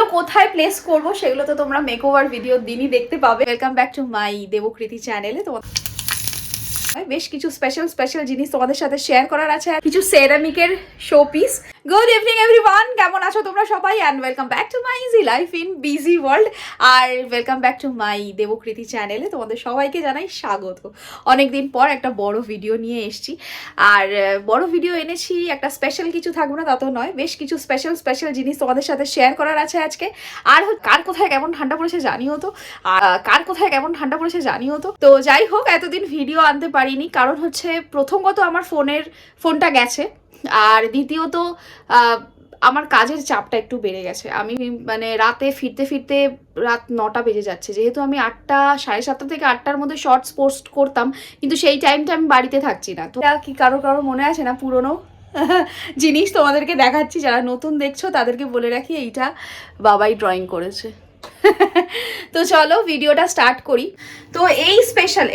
এগুলো কোথায় প্লেস করব সেগুলো তো তোমরা মেকওভার ভিডিও দিনই দেখতে পাবে। Welcome back to my Debkriti চ্যানেলে। তোমার বেশ কিছু স্পেশাল জিনিস তোমাদের সাথে শেয়ার করার আছে, কিছু সেরামিকের showpiece. Good evening everyone, কেমন আছো তোমরা সবাই? And welcome back to my easy life in busy world. আর welcome back to my Debkriti চ্যানেলে তোমাদের সবাইকে জানাই স্বাগত। অনেকদিন পর একটা বড় ভিডিও নিয়ে এসেছি, আর বড় ভিডিও এনেছি, একটা স্পেশাল কিছু থাকবে না তা তো নয়, বেশ কিছু স্পেশাল জিনিস তোমাদের সাথে শেয়ার করার আছে আজকে। আর কার কোথায় কেমন ঠান্ডা পড়েছে জানিও তো, তো যাই হোক, এতদিন ভিডিও আনতে পারিনি কারণ হচ্ছে প্রথমত আমার ফোনটা গেছে, আর দ্বিতীয়ত আমার কাজের চাপটা একটু বেড়ে গেছে। আমি মানে রাতে ফিরতে রাত 9টা বেজে যাচ্ছে, যেহেতু আমি 8টা 7:30 থেকে 8টার মধ্যে শর্টস পোস্ট করতাম, কিন্তু সেই টাইমটা আমি বাড়িতে থাকছি না। তো কি কারো মনে আছে না পুরনো জিনিস তোমাদেরকে দেখাচ্ছি, যারা নতুন দেখছো তাদেরকে বলে রাখি এইটা বাবাই ড্রয়িং করেছে। তো চলো ভিডিওটা স্টার্ট করি। তো এই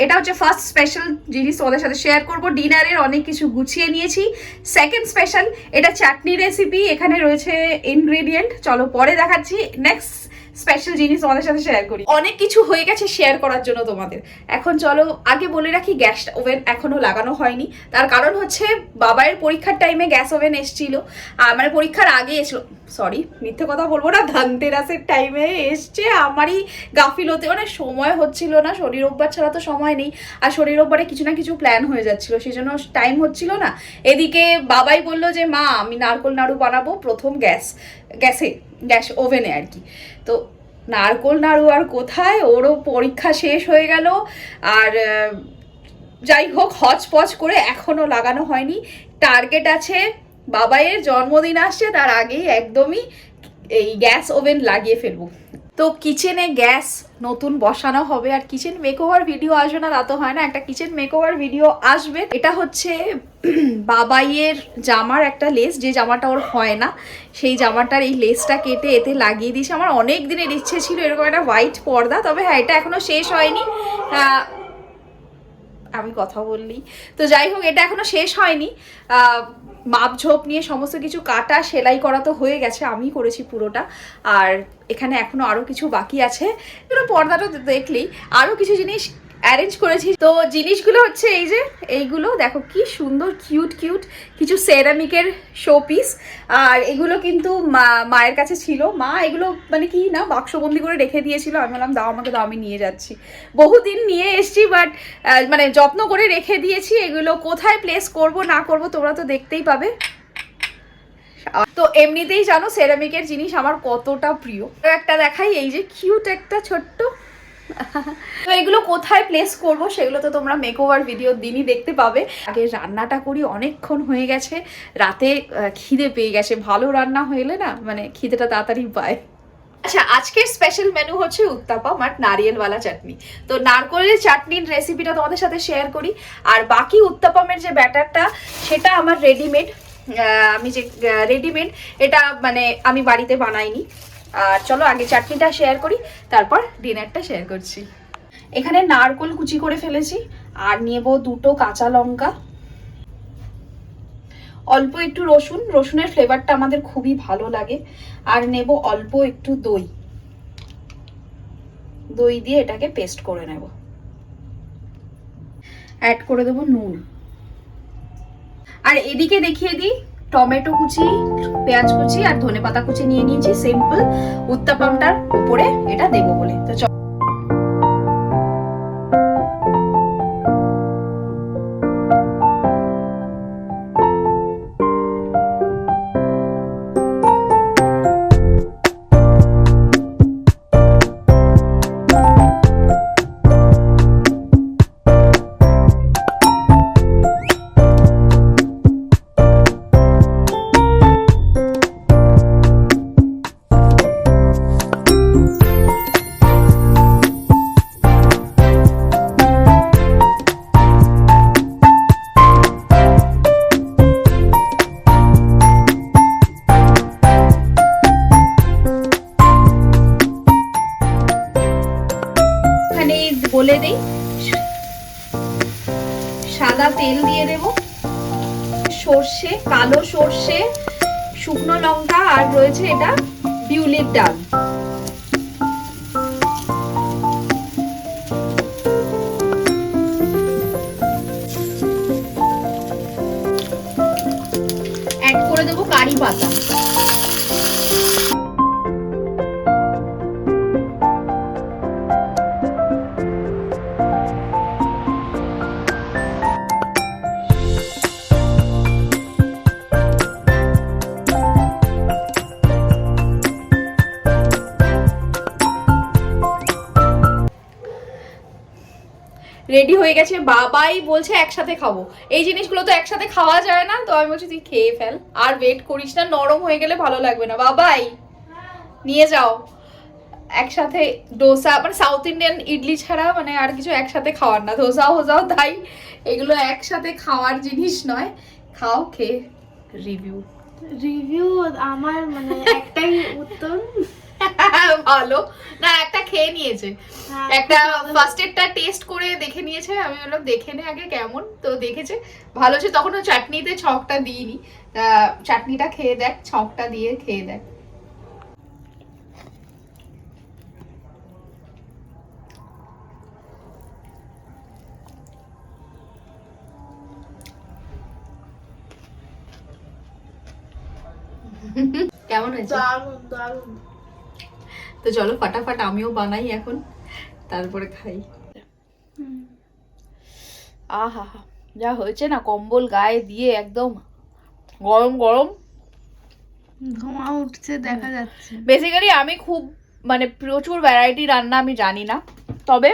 এটা হচ্ছে ফার্স্ট স্পেশাল জিনিস তোমাদের সাথে শেয়ার করব। ডিনারের অনেক কিছু গুছিয়ে নিয়েছি। সেকেন্ড স্পেশাল, এটা চাটনি রেসিপি, এখানে রয়েছে ইনগ্রেডিয়েন্ট, চলো পরে দেখাচ্ছি। নেক্সট স্পেশাল জিনিস তোমাদের সাথে শেয়ার করি। অনেক কিছু হয়ে গেছে শেয়ার করার জন্য তোমাদের। এখন চলো আগে বলে রাখি, গ্যাস ওভেন এখনো লাগানো হয়নি, তার কারণ হচ্ছে বাবাইয়ের পরীক্ষার টাইমে গ্যাস ওভেন এসেছিল, মানে পরীক্ষার আগে এসেছিল, সরি মিথ্যে কথা বলবো না, ধনতেরাসের টাইমে এসছে। আমারই গাফিলতে, মানে সময় হচ্ছিল না, শনি রোববার ছাড়া তো সময় নেই, আর শনি রোববারে কিছু না কিছু প্ল্যান হয়ে যাচ্ছিল, সেই জন্য টাইম হচ্ছিল না। এদিকে বাবাই বললো যে মা আমি নারকোল নাড়ু বানাবো প্রথম গ্যাস ওভেনে আর কি। তো নারকোল নাড়ু আর কোথায়, ওরও পরীক্ষা শেষ হয়ে গেল, আর যাই হোক হচপচ করে এখনো লাগানো হয়নি। টার্গেট আছে বাবাইয়ের জন্মদিন আসছে, তার আগেই একদমই এই গ্যাস ওভেন লাগিয়ে ফেলবো। তো কিচেনে গ্যাস নতুন বসানো হবে, আর কিচেন মেকওভার ভিডিও আসবে না তা তো হয় না, একটা কিচেন মেকওভার ভিডিও আসবে। এটা হচ্ছে বাবাইয়ের জামার একটা লেস, যে জামাটা ওর হয় না, সেই জামাটার এই লেসটা কেটে এতে লাগিয়ে দিয়েছে। আমার অনেক দিনের ইচ্ছে ছিল এরকম একটা হোয়াইট পর্দা, তবে হ্যাঁ এটা এখনো শেষ হয়নি। আমি কথা বললি, তো যাই হোক এটা এখনো শেষ হয়নি। মাপঝোপ নিয়ে সমস্ত কিছু কাটা সেলাই করা তো হয়ে গেছে, আমি করেছি পুরোটা, আর এখানে এখনো আরো কিছু বাকি আছে। পর্দাটা দেখলেই আরো কিছু জিনিস অ্যারেঞ্জ করেছি। তো জিনিসগুলো হচ্ছে এই যে এইগুলো দেখো কি সুন্দর কিউট কিছু সেরামিকের শো পিস, আর এগুলো কিন্তু মায়ের কাছে ছিল। মা এগুলো মানে কি না বাক্সবন্দি করে রেখে দিয়েছিল, আমি বললাম দাও আমাকে দাও, আমি নিয়ে যাচ্ছি। বহুদিন নিয়ে এসছি, বাট মানে যত্ন করে রেখে দিয়েছি। এগুলো কোথায় প্লেস করব না করব তোমরা তো দেখতেই পাবে। তো এমনিতেই জানো সেরামিকের জিনিস আমার কতটা প্রিয়। একটা দেখাই, এই যে কিউট একটা ছোট্ট। তো এগুলো কোথায় প্লেস করব সেগুলো তো তোমরা মেকওভার ভিডিও দিনই দেখতে পাবে। আগে রান্নাটা করি, অনেকক্ষণ হয়ে গেছে, রাতে খিদে পেয়ে গেছে। ভালো রান্না হলে না মানে খিদেটা তাড়াতাড়ি পায়। আচ্ছা, আজকের স্পেশাল মেনু হচ্ছে উত্তাপাম আর নারিয়েলওয়ালা চাটনি। তো নারকোলের চাটনির রেসিপিটা তোমাদের সাথে শেয়ার করি, আর বাকি উত্তাপামের যে ব্যাটারটা সেটা আমার রেডিমেড। এটা মানে আমি বাড়িতে বানাইনি। আর চলো আগে চাটনিটা শেয়ার করি, তারপর ডিনারটা শেয়ার করছি। এখানে নারকোল কুচি করে ফেলেছি, আর নেব 2টো কাঁচা লঙ্কা, অল্প একটু রসুনের ফ্লেভারটা আমাদের খুবই ভালো লাগে, আর নেব অল্প একটু দই দিয়ে এটাকে পেস্ট করে নেব। অ্যাড করে দেবো নুন, আর এদিকে দেখিয়ে দিই টমেটো কুচি, পেঁয়াজ কুচি আর ধনেপাতা কুচি নিয়ে নিয়েছি সিম্পল উত্তাপামটার উপরে এটা দেবো বলে। তো বলে দেই, সাদা তেল দিয়ে দেব, সর্ষে, কালো সর্ষে, শুকনো লঙ্কা, আর রয়েছে এটা টিউলিপ ডাল। অ্যাড করে দেবো কারি পাতা। রেডি হয়ে গেছে, বাবাই বলছে একসাথে খাবো। এই জিনিসগুলো তো একসাথে খাওয়া যায় না, তো আমি বলছি তুই খেয়ে ফেল, আর ওয়েট করিস না, নরম হয়ে গেলে ভালো লাগবে না। বাবাই নিয়ে যাও একসাথে ডোসা, মানে সাউথ ইন্ডিয়ান ইডলি ছাড়া মানে আর কিছু একসাথে খাওয়ার না, ধোসা হোসাও তাই, এগুলো একসাথে খাওয়ার জিনিস নয়। খাও, খেয়ে রিভিউ আমার মানে একটাই উত্তর, ভালো না, একটা খেয়ে নিয়েছে, হ্যাঁ, একটা খুব ভালো। ফার্স্ট এডটা টেস্ট করে দেখে নিয়েছে। আমি বললাম দেখে নে আগে কেমন, তো দেখেছে ভালো আছে। তখন ও চাটনিতে ছকটা দিইনি, চাটনিটা খেয়ে দেখ, ছকটা দিয়ে খেয়ে দেখ। কেমন হয়েছে? দারুণ দারুণ। তো চলো ফাটাফাট আমিও বানাই এখন, তারপরে খাই। আহা হা, যা হয়েছে না, কম্বল গায়ে দিয়ে একদম গরম গরম ধোঁয়া উঠছে দেখা যাচ্ছে। বেসিক্যালি আমি খুব মানে প্রচুর ভ্যারাইটি রান্না আমি জানি না, তবে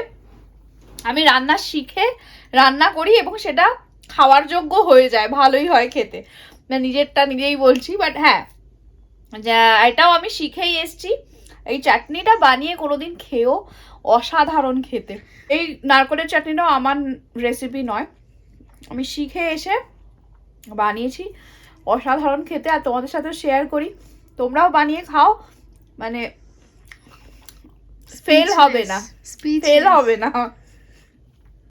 আমি রান্না শিখে রান্না করি এবং সেটা খাওয়ার যোগ্য হয়ে যায়, ভালোই হয় খেতে, মানে নিজেরটা নিজেই বলছি। বাট হ্যাঁ, যা এটাও আমি শিখেই এসছি। এই চাটনিটা বানিয়ে কোনোদিন খেয়েও অসাধারণ খেতে। এই নারকেলের চাটনিটাও আমার রেসিপি নয়, আমি শিখে এসে বানিয়েছি, অসাধারণ খেতে, আর তোমাদের সাথে শেয়ার করি, তোমরাও বানিয়ে খাও, মানে ফেল হবে না, ফেল হবে না।